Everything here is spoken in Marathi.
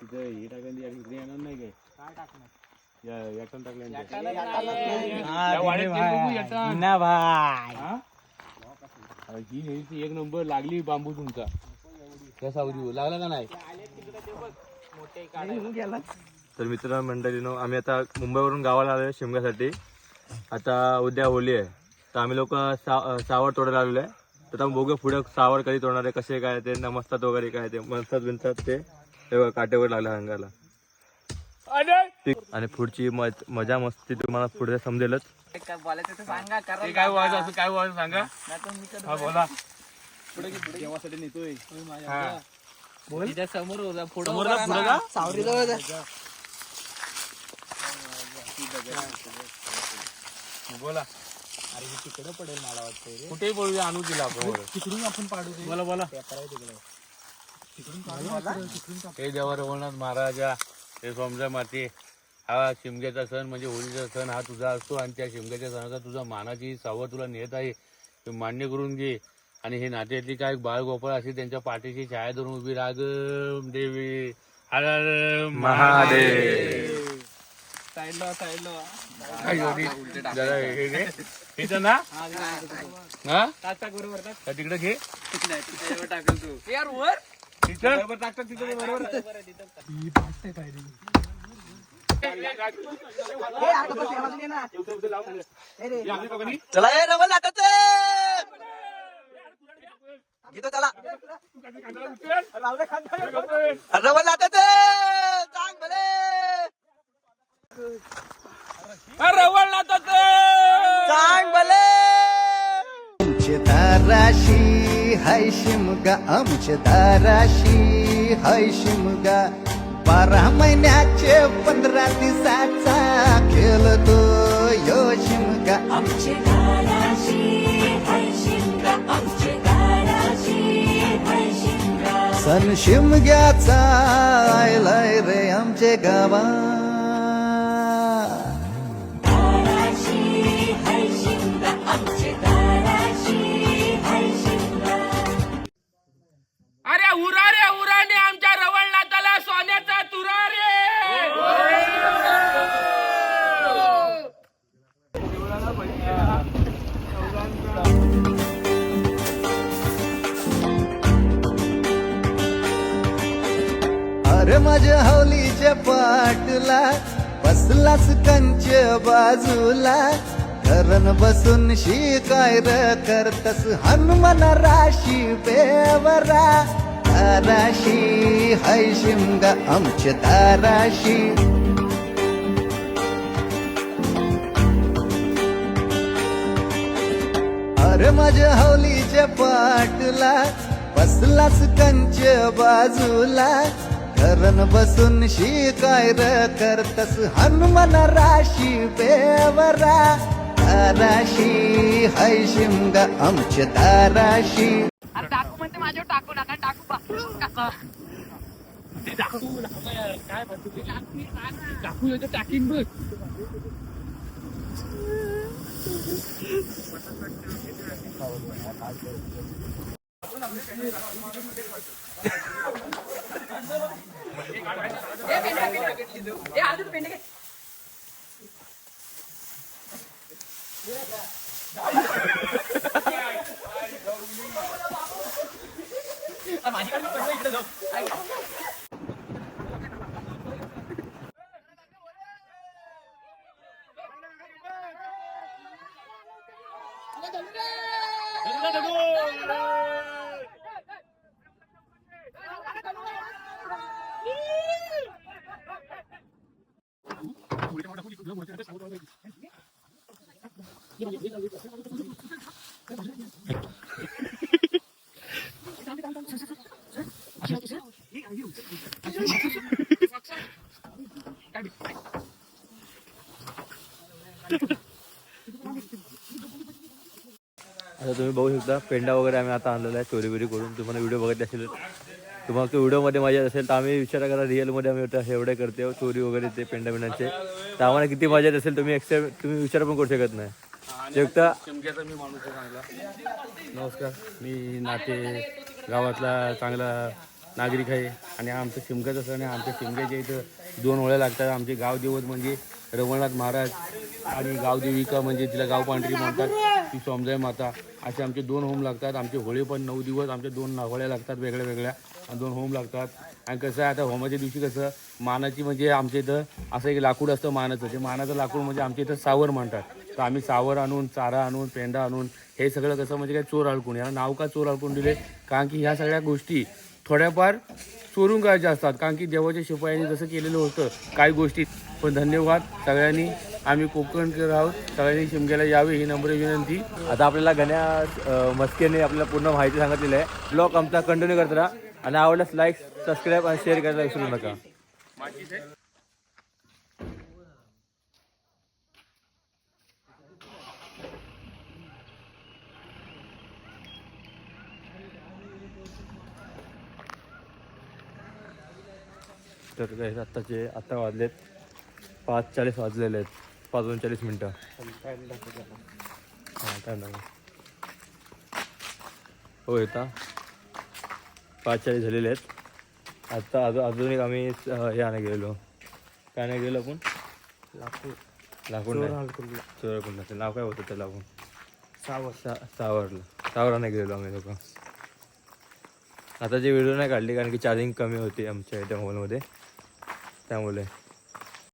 तिथे हे टाकलं इकडे येणार नाही काय टाकणार याटन टाकलं ही एक नंबर लागली बांबू तुमचा त्या सावरी लागला का नाही. तर मित्र मंडळीनो आम्ही आता मुंबईवरून गावाला आलोय शिमग्यासाठी. आता उद्या होली आहे तर आम्ही लोक सावर तोडायला आलेलो आहे. तर आम्ही बघूया पुढे सावर कधी तोडणार आहे, कसे काय ते नमस्तात वगैरे काय ते मनसतात बिनतात ते काटेवर लागला अंगाला. आणि पुढची मजा मस्ती तुम्हाला पुढे समजेलच. काय बोलायचं सांगा, काय बोलायचं असं काय बोलायचं सांगा. हा बोला. पुढे देवासाठी नेतोय समोर सावरी जवळ बोला. अरे तिकडे पडेल मला वाटतं. कुठेही बोलूया आणू दिला आपण तिकडून आपण पाडू. बोला बोला. हे देवा रघुनाथ महाराजा हे समजा माते हा शिमग्याचा सण म्हणजे होळीचा सण हा तुझा असतो आणि त्या शिमग्याच्या सणाचा तुझा मानाची सावध तुला नेत आहे ते मान्य करून घे. आणि हे नात्यातली काय बाळगोपाळ असे त्यांच्या पाठीशी छाया धरून उभी राग देवी हर हर महादेव. साईडला इथं ना हा बरोबर तिकडे घे टाकल तू यार वर तिथं टाकतात तिथे बरोबर. चला ये रवल नाटत घेतो त्याला रवल नाटत सांग भले रवळ नाटत सांग भले. आमच्या दाराशी हाय शिमगा, आमच्या दाराशी हाय शिमगा, 12 महिन्याचे 15 दिवसाचा खेळतो यो शिमगा. आमच्या दाराशी हाय शिमगा, आमच्या दाराशी हाय शिमगा. सण शिमग्याचा आयलाय रे आमचे गावा. दाराशी हाय शिमगा, आमच्या दाराशी हाय शिमगा. अरे उराने आमच्या रवळनाथाला सोन्याचा तुरा रे. अरे माझ्या हवलीच्या पाटला बसलास कंच बाजूला, धरण बसून शिकाय र करतस हनुमान राशी बेवरा. दाराशी हाय शिमगा, आमच्या दाराशी. अरे माझ्या हवलीच्या पाटला बसलास कंच बाजूला, धरण बसून शिकाय र करतस हनुमान राशी बेवरा. दाराशी हाय शिमगा, आमच्या दाराशी. टाकू म्हणते माझ्यावर टाकू नका टाकू टाकू टाकीन बघ. आता तुम्ही बघू शकता पेंडा वगैरे आम्ही आता आणलेला आहे चोरी बिरी करून. तुम्हाला व्हिडिओ बघितले असेल, तुम्हाला तो व्हिडिओमध्ये मजा असेल तर आम्ही विचार करा रिअलमध्ये आम्ही एवढे करते चोरी वगैरे ते पेंडा बिंडांचे, तर आम्हाला किती मजा येत असेल तुम्ही तुम्ही विचार पण करू शकत नाही. शिमग्याचा मी माणूस आहे चांगला. नमस्कार, मी नाते गावातला चांगला नागरिक आहे. आणि हा आमचा शिमग्याचा सण आहे. आमच्या शिमग्याच्या इथं 2 होळ्या लागतात. आमचे गावदेवत म्हणजे रघुनाथ महाराज आणि गावदेविका म्हणजे तिला गाव पांढरी म्हणतात, ती सोमजाई माता. असे आमचे 2 होम लागतात. आमचे होळी पण 9 दिवस आमचे 2 होळ्या लागतात वेगळ्या वेगळ्या, आणि 2 होम लागतात. आणि कसं आहे आता होमाच्या दिवशी कसं मानाची म्हणजे आमच्या इथं असं एक लाकूड असतं मानाचं, ते मानाचं लाकूड म्हणजे आमच्या इथं सावर म्हणतात. तर आम्ही सावर आणून, चारा आणून, पेंडा आणून हे सगळं कसं म्हणजे काय चोर अडकून, याला नाव का चोर अडकून दिले, कारण की ह्या सगळ्या गोष्टी थोड्याफार चोरून करायच्या असतात. कारण की देवाच्या शिपायांनी जसं केलेलं होतं काही गोष्टी. पण धन्यवाद सगळ्यांनी. आम्ही कोकणकर आहोत, सगळ्यांनी शिमग्याला यावे ही नम्र विनंती. आता आपल्याला गण्या मस्केने आपल्याला पूर्ण माहिती सांगितलेली आहे. ब्लॉग आमचा कंटिन्यू करत राहा आणि आवडल्यास लाईक, सबस्क्राईब आणि शेअर करायला विसरू नका. तर काही आत्ता वाजलेत 5:40 वाजलेले आहेत, 5:39 मिनटं. हां काय नाही हो येता 5:40 झालेले आहेत. आत्ता अजून एक आम्ही हे आणायला गेलेलो. काय नाही गेलो आपण, लाकूड नाही, चोरकुंडाचं नाव काय होतं त्याला, आपण सावरला नाही गेलेलो आम्ही लोक. आता जे व्हिडिओ नाही काढली कारण की चार्जिंग कमी होती आमच्या इथे मोबाईलमध्ये, त्यामुळे